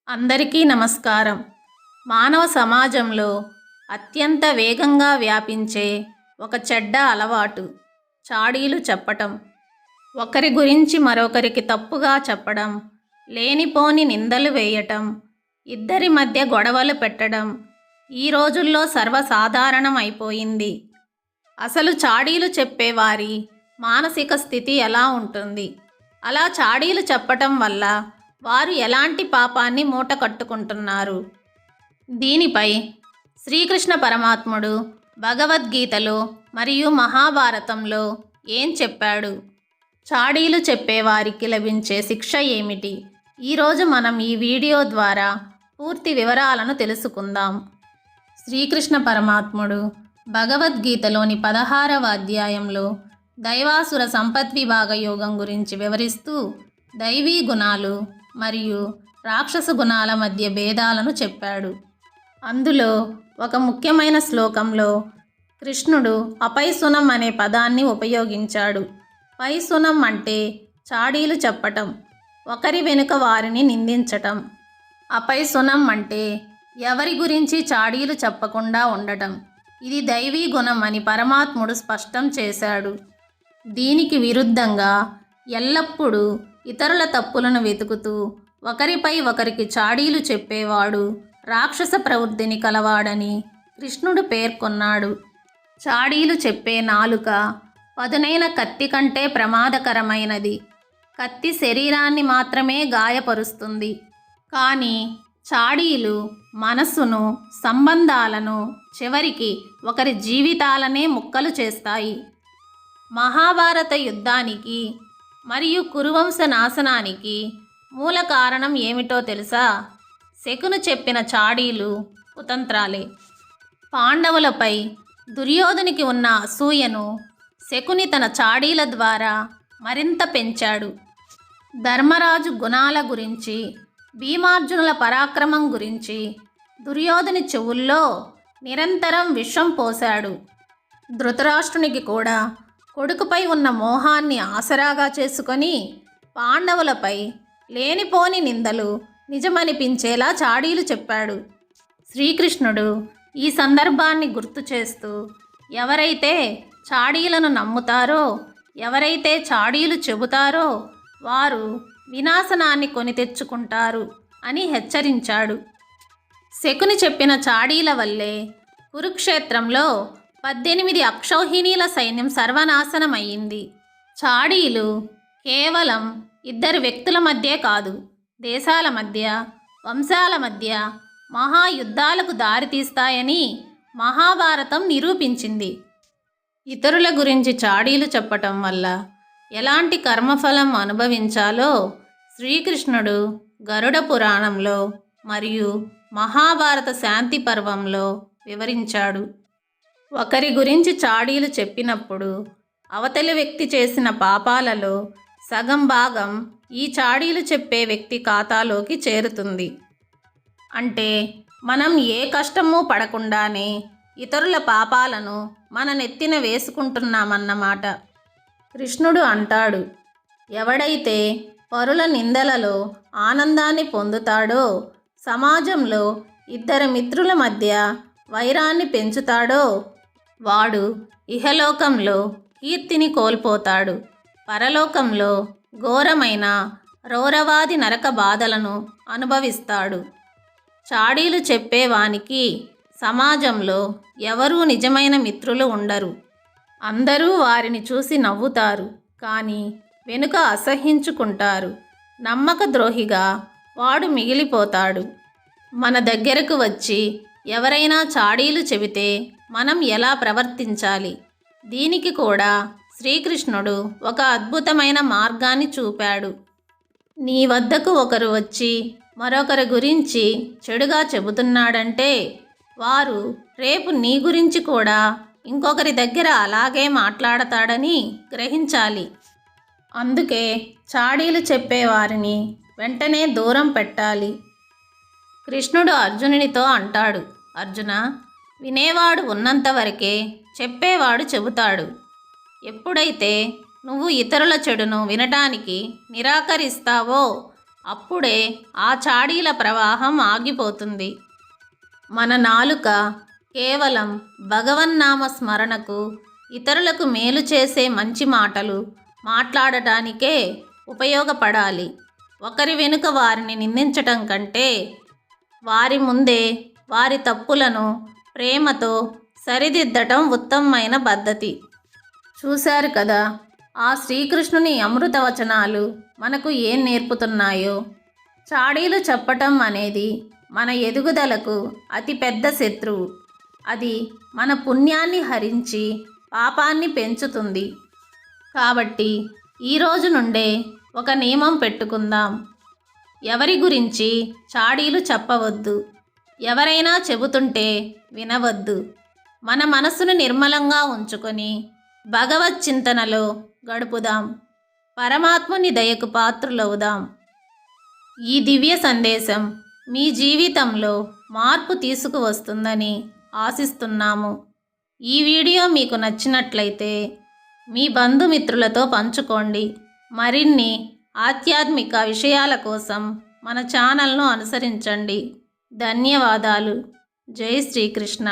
అందరికీ నమస్కారం. మానవ సమాజంలో అత్యంత వేగంగా వ్యాపించే ఒక చెడ్డ అలవాటు చాడీలు చెప్పటం. ఒకరి గురించి మరొకరికి తప్పుగా చెప్పడం, లేనిపోని నిందలు వేయటం, ఇద్దరి మధ్య గొడవలు పెట్టడం ఈ రోజుల్లో సర్వసాధారణం అయిపోయింది. అసలు చాడీలు చెప్పేవారి మానసిక స్థితి ఎలా ఉంటుంది? అలా చాడీలు చెప్పటం వల్ల వారు ఎలాంటి పాపాన్ని మూట కట్టుకుంటున్నారు? దీనిపై శ్రీకృష్ణ పరమాత్ముడు భగవద్గీతలో మరియు మహాభారతంలో ఏం చెప్పాడు? చాడీలు చెప్పేవారికి లభించే శిక్ష ఏమిటి? ఈరోజు మనం ఈ వీడియో ద్వారా పూర్తి వివరాలను తెలుసుకుందాం. శ్రీకృష్ణ పరమాత్ముడు భగవద్గీతలోని 16వ అధ్యాయంలో దైవాసుర సంపద్విభాగ యోగం గురించి వివరిస్తూ దైవీ గుణాలు మరియు రాక్షస గుణాల మధ్య భేదాలను చెప్పాడు. అందులో ఒక ముఖ్యమైన శ్లోకంలో కృష్ణుడు అపైశునం అనే పదాన్ని ఉపయోగించాడు. పైశునం అంటే చాడీలు చెప్పటం, ఒకరి వెనుక వారిని నిందించటం. అపైశునం అంటే ఎవరి గురించి చాడీలు చెప్పకుండా ఉండటం. ఇది దైవీ గుణం అని పరమాత్ముడు స్పష్టం చేశాడు. దీనికి విరుద్ధంగా ఎల్లప్పుడూ ఇతరుల తప్పులను వెతుకుతూ ఒకరిపై ఒకరికి చాడీలు చెప్పేవాడు రాక్షస ప్రవృత్తిని కలవాడని కృష్ణుడు పేర్కొన్నాడు. చాడీలు చెప్పే నాలుక పదునైన కత్తి కంటే ప్రమాదకరమైనది. కత్తి శరీరాన్ని మాత్రమే గాయపరుస్తుంది, కానీ చాడీలు మనస్సును, సంబంధాలను, చివరికి ఒకరి జీవితాలనే ముక్కలు చేస్తాయి. మహాభారత యుద్ధానికి మరియు కురువంశ నాశనానికి మూల కారణం ఏమిటో తెలుసా? శకుని చెప్పిన చాడీలు, కుతంత్రాలే. పాండవులపై దుర్యోధనికి ఉన్న అసూయను శకుని తన చాడీల ద్వారా మరింత పెంచాడు. ధర్మరాజు గుణాల గురించి, భీమార్జునుల పరాక్రమం గురించి దుర్యోధని చెవుల్లో నిరంతరం విషం పోశాడు. ధృతరాష్ట్రునికి కూడా కొడుకుపై ఉన్న మోహాన్ని ఆసరాగా చేసుకొని పాండవులపై లేనిపోని నిందలు నిజమనిపించేలా చాడీలు చెప్పాడు. శ్రీకృష్ణుడు ఈ సందర్భాన్ని గుర్తు చేస్తూ ఎవరైతే చాడీలను నమ్ముతారో, ఎవరైతే చాడీలు చెబుతారో వారు వినాశనాన్ని కొని తెచ్చుకుంటారు అని హెచ్చరించాడు. శకుని చెప్పిన చాడీల వల్లే కురుక్షేత్రంలో 18 అక్షౌహిణీల సైన్యం సర్వనాశనమయ్యింది. చాడీలు కేవలం ఇద్దరు వ్యక్తుల మధ్య కాదు, దేశాల మధ్య, వంశాల మధ్య మహాయుద్ధాలకు దారితీస్తాయని మహాభారతం నిరూపించింది. ఇతరుల గురించి చాడీలు చెప్పటం వల్ల ఎలాంటి కర్మఫలం అనుభవించాలో శ్రీకృష్ణుడు గరుడ పురాణంలో మరియు మహాభారత శాంతి పర్వంలో వివరించాడు. ఒకరి గురించి చాడీలు చెప్పినప్పుడు అవతలి వ్యక్తి చేసిన పాపాలలో సగం భాగం ఈ చాడీలు చెప్పే వ్యక్తి ఖాతాలోకి చేరుతుంది. అంటే మనం ఏ కష్టమూ పడకుండానే ఇతరుల పాపాలను మన నెత్తిన వేసుకుంటున్నామన్నమాట. కృష్ణుడు అంటాడు, ఎవడైతే పరుల నిందలలో ఆనందాన్ని పొందుతాడో, సమాజంలో ఇద్దరు మిత్రుల మధ్య వైరాన్ని పెంచుతాడో వాడు ఇహలోకంలో కీర్తిని కోల్పోతాడు, పరలోకంలో ఘోరమైన రౌరవాది నరక బాధలను అనుభవిస్తాడు. చాడీలు చెప్పేవానికి సమాజంలో ఎవరూ నిజమైన మిత్రులు ఉండరు. అందరూ వారిని చూసి నవ్వుతారు, కానీ వెనుక అసహ్యించుకుంటారు. నమ్మక ద్రోహిగా వాడు మిగిలిపోతాడు. మన దగ్గరకు వచ్చి ఎవరైనా చాడీలు చెబితే మనం ఎలా ప్రవర్తించాలి? దీనికి కూడా శ్రీకృష్ణుడు ఒక అద్భుతమైన మార్గాన్ని చూపాడు. నీ వద్దకు ఒకరు వచ్చి మరొకరి గురించి చెడుగా చెబుతున్నాడంటే వారు రేపు నీ గురించి కూడా ఇంకొకరి దగ్గర అలాగే మాట్లాడతాడని గ్రహించాలి. అందుకే చాడీలు చెప్పేవారిని వెంటనే దూరం పెట్టాలి. కృష్ణుడు అర్జునునితో అంటాడు, అర్జున, వినేవాడు ఉన్నంతవరకే చెప్పేవాడు చెబుతాడు. ఎప్పుడైతే నువ్వు ఇతరుల చెడును వినటానికి నిరాకరిస్తావో అప్పుడే ఆ చాడీల ప్రవాహం ఆగిపోతుంది. మన నాలుక కేవలం భగవన్నామ స్మరణకు, ఇతరులకు మేలు చేసే మంచి మాటలు మాట్లాడటానికే ఉపయోగపడాలి. ఒకరి వెనుక వారిని నిందించటం కంటే వారి ముందే వారి తప్పులను ప్రేమతో సరిదిద్దటం ఉత్తమమైన పద్ధతి. చూశారు కదా, ఆ శ్రీకృష్ణుని అమృత వచనాలు మనకు ఏం నేర్పుతున్నాయో. చాడీలు చెప్పటం అనేది మన ఎదుగుదలకు అతిపెద్ద శత్రువు. అది మన పుణ్యాన్ని హరించి పాపాన్ని పెంచుతుంది. కాబట్టి ఈరోజు నుండే ఒక నియమం పెట్టుకుందాం. ఎవరి గురించి చాడీలు చెప్పవద్దు. ఎవరైనా చెబుతుంటే వినవద్దు. మన మనసును నిర్మలంగా ఉంచుకొని భగవత్ చింతనలో గడుపుదాం. పరమాత్ముని దయకు పాత్రులవుదాం. ఈ దివ్య సందేశం మీ జీవితంలో మార్పు తీసుకువస్తుందని ఆశిస్తున్నాము. ఈ వీడియో మీకు నచ్చినట్లయితే మీ బంధుమిత్రులతో పంచుకోండి. మరిన్ని ఆధ్యాత్మిక విషయాల కోసం మన ఛానల్ను అనుసరించండి. ధన్యవాదాలు. జై శ్రీకృష్ణ.